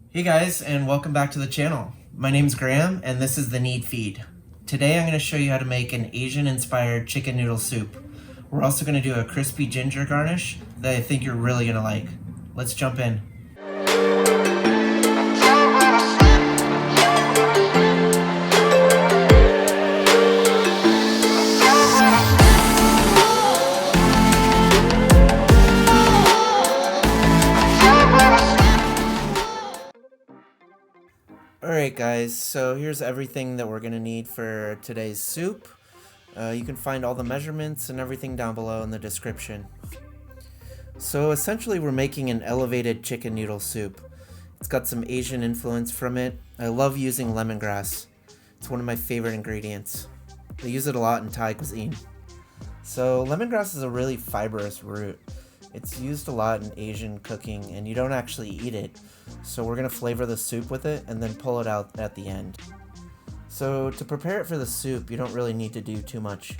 Hey guys, and welcome back to the channel. My name's Graham, and this is the Need Feed. Today I'm going to show you how to make an Asian-inspired chicken noodle soup. We're also going to do a crispy ginger garnish that I think you're really going to like. Let's jump in. Alright guys, so here's everything that we're going to need for today's soup. You can find all the measurements and everything down below in the description. So essentially we're making an elevated chicken noodle soup. It's got some Asian influence from it. I love using lemongrass. It's one of my favorite ingredients. They use it a lot in Thai cuisine. So lemongrass is a really fibrous root. It's used a lot in Asian cooking and you don't actually eat it. So we're going to flavor the soup with it and then pull it out at the end. So to prepare it for the soup, you don't really need to do too much.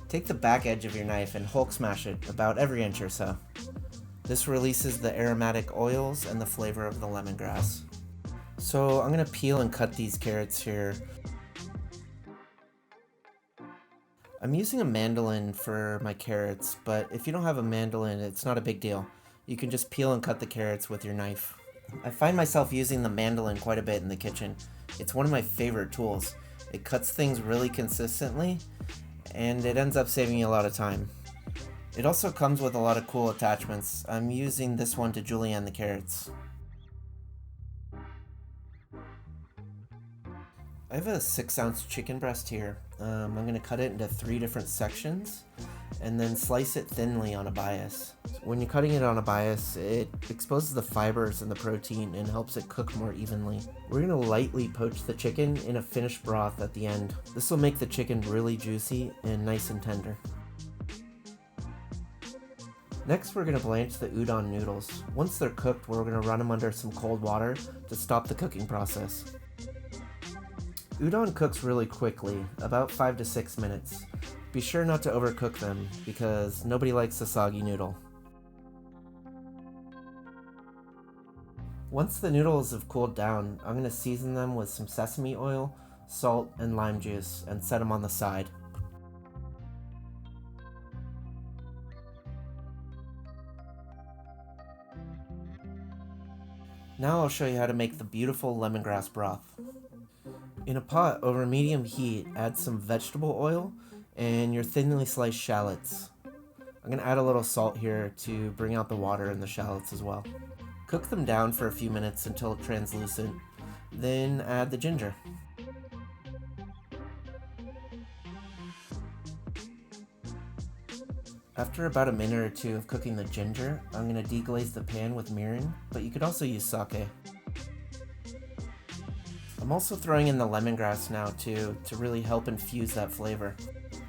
Take the back edge of your knife and Hulk smash it about every inch or so. This releases the aromatic oils and the flavor of the lemongrass. So I'm going to peel and cut these carrots here. I'm using a mandolin for my carrots, but if you don't have a mandolin, it's not a big deal. You can just peel and cut the carrots with your knife. I find myself using the mandolin quite a bit in the kitchen. It's one of my favorite tools. It cuts things really consistently, and it ends up saving you a lot of time. It also comes with a lot of cool attachments. I'm using this one to julienne the carrots. I have a 6-ounce chicken breast here. I'm going to cut it into 3 different sections and then slice it thinly on a bias. When you're cutting it on a bias, it exposes the fibers and the protein and helps it cook more evenly. We're going to lightly poach the chicken in a finished broth at the end. This will make the chicken really juicy and nice and tender. Next, we're going to blanch the udon noodles. Once they're cooked, we're going to run them under some cold water to stop the cooking process. Udon cooks really quickly, about 5 to 6 minutes. Be sure not to overcook them, because nobody likes a soggy noodle. Once the noodles have cooled down, I'm going to season them with some sesame oil, salt, and lime juice, and set them on the side. Now I'll show you how to make the beautiful lemongrass broth. In a pot over medium heat, add some vegetable oil and your thinly sliced shallots. I'm going to add a little salt here to bring out the water in the shallots as well. Cook them down for a few minutes until translucent, then add the ginger. After about a minute or 2 of cooking the ginger, I'm going to deglaze the pan with mirin, but you could also use sake. I'm also throwing in the lemongrass now too, to really help infuse that flavor.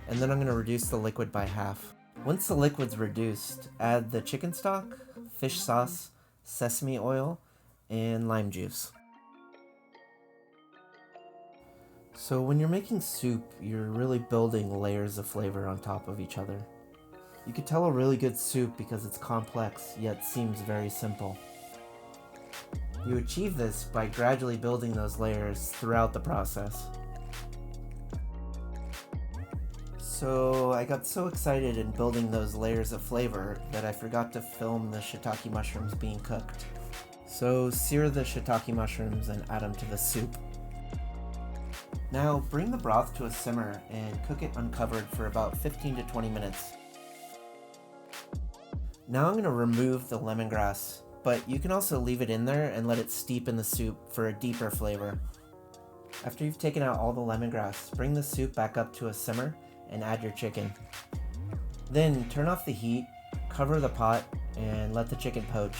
And then I'm going to reduce the liquid by half. Once the liquid's reduced, add the chicken stock, fish sauce, sesame oil, and lime juice. So when you're making soup, you're really building layers of flavor on top of each other. You can tell a really good soup because it's complex, yet seems very simple. You achieve this by gradually building those layers throughout the process. So I got so excited in building those layers of flavor that I forgot to film the shiitake mushrooms being cooked. So sear the shiitake mushrooms and add them to the soup. Now bring the broth to a simmer and cook it uncovered for about 15 to 20 minutes. Now I'm going to remove the lemongrass, but you can also leave it in there and let it steep in the soup for a deeper flavor. After you've taken out all the lemongrass, bring the soup back up to a simmer and add your chicken. Then turn off the heat, cover the pot, and let the chicken poach.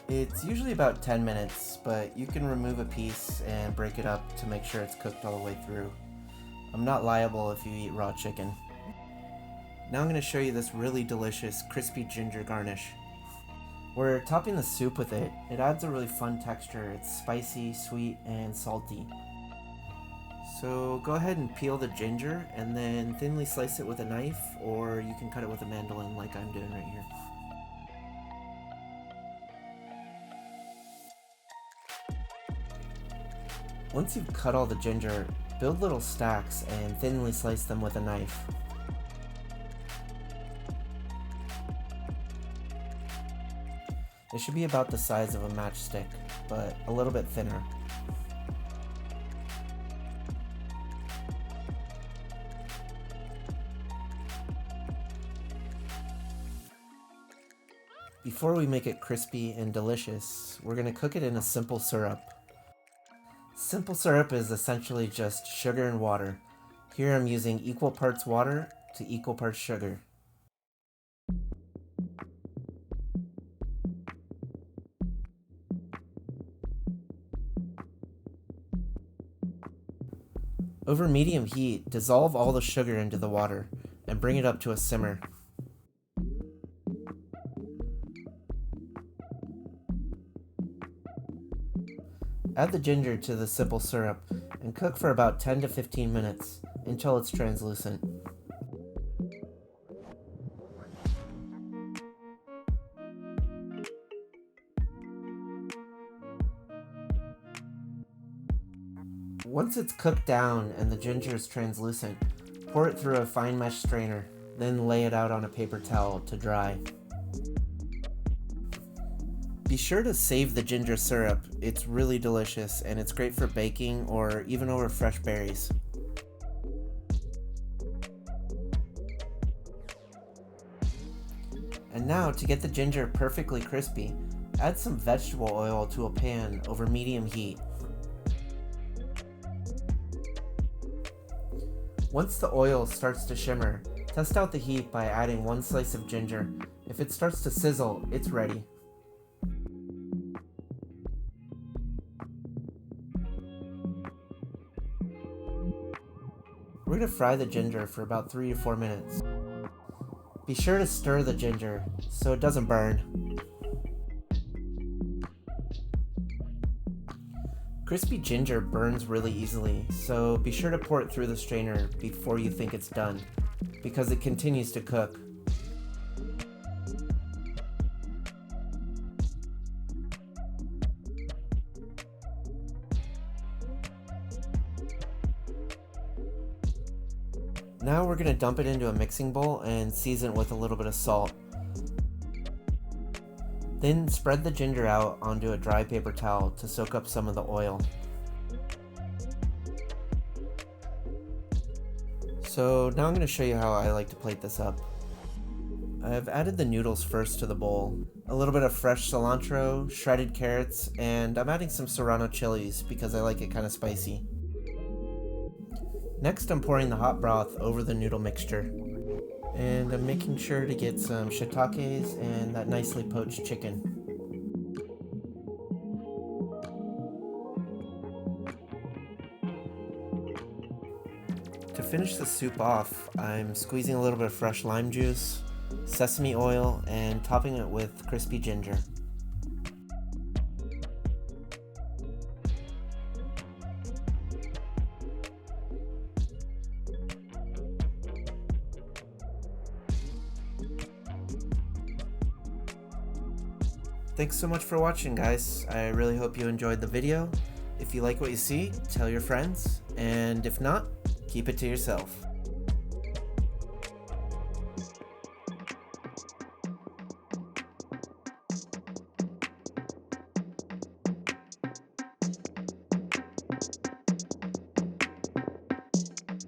It's usually about 10 minutes, but you can remove a piece and break it up to make sure it's cooked all the way through. I'm not liable if you eat raw chicken. Now I'm going to show you this really delicious crispy ginger garnish. We're topping the soup with it. It adds a really fun texture. It's spicy, sweet, and salty. So go ahead and peel the ginger and then thinly slice it with a knife, or you can cut it with a mandolin like I'm doing right here. Once you've cut all the ginger, build little stacks and thinly slice them with a knife. It should be about the size of a matchstick, but a little bit thinner. Before we make it crispy and delicious, we're going to cook it in a simple syrup. Simple syrup is essentially just sugar and water. Here I'm using equal parts water to equal parts sugar. Over medium heat, dissolve all the sugar into the water and bring it up to a simmer. Add the ginger to the simple syrup and cook for about 10 to 15 minutes until it's translucent. Once it's cooked down and the ginger is translucent, pour it through a fine mesh strainer, then lay it out on a paper towel to dry. Be sure to save the ginger syrup. It's really delicious and it's great for baking or even over fresh berries. And now, to get the ginger perfectly crispy, add some vegetable oil to a pan over medium heat. Once the oil starts to shimmer, test out the heat by adding 1 slice of ginger. If it starts to sizzle, it's ready. We're going to fry the ginger for about 3 to 4 minutes. Be sure to stir the ginger so it doesn't burn. Crispy ginger burns really easily, so be sure to pour it through the strainer before you think it's done, because it continues to cook. Now we're going to dump it into a mixing bowl and season it with a little bit of salt. Then spread the ginger out onto a dry paper towel to soak up some of the oil. So now I'm going to show you how I like to plate this up. I've added the noodles first to the bowl, a little bit of fresh cilantro, shredded carrots, and I'm adding some serrano chilies because I like it kind of spicy. Next, I'm pouring the hot broth over the noodle mixture, and I'm making sure to get some shiitakes and that nicely poached chicken. To finish the soup off, I'm squeezing a little bit of fresh lime juice, sesame oil, and topping it with crispy ginger. Thanks so much for watching, guys. I really hope you enjoyed the video. If you like what you see, tell your friends, and if not, keep it to yourself.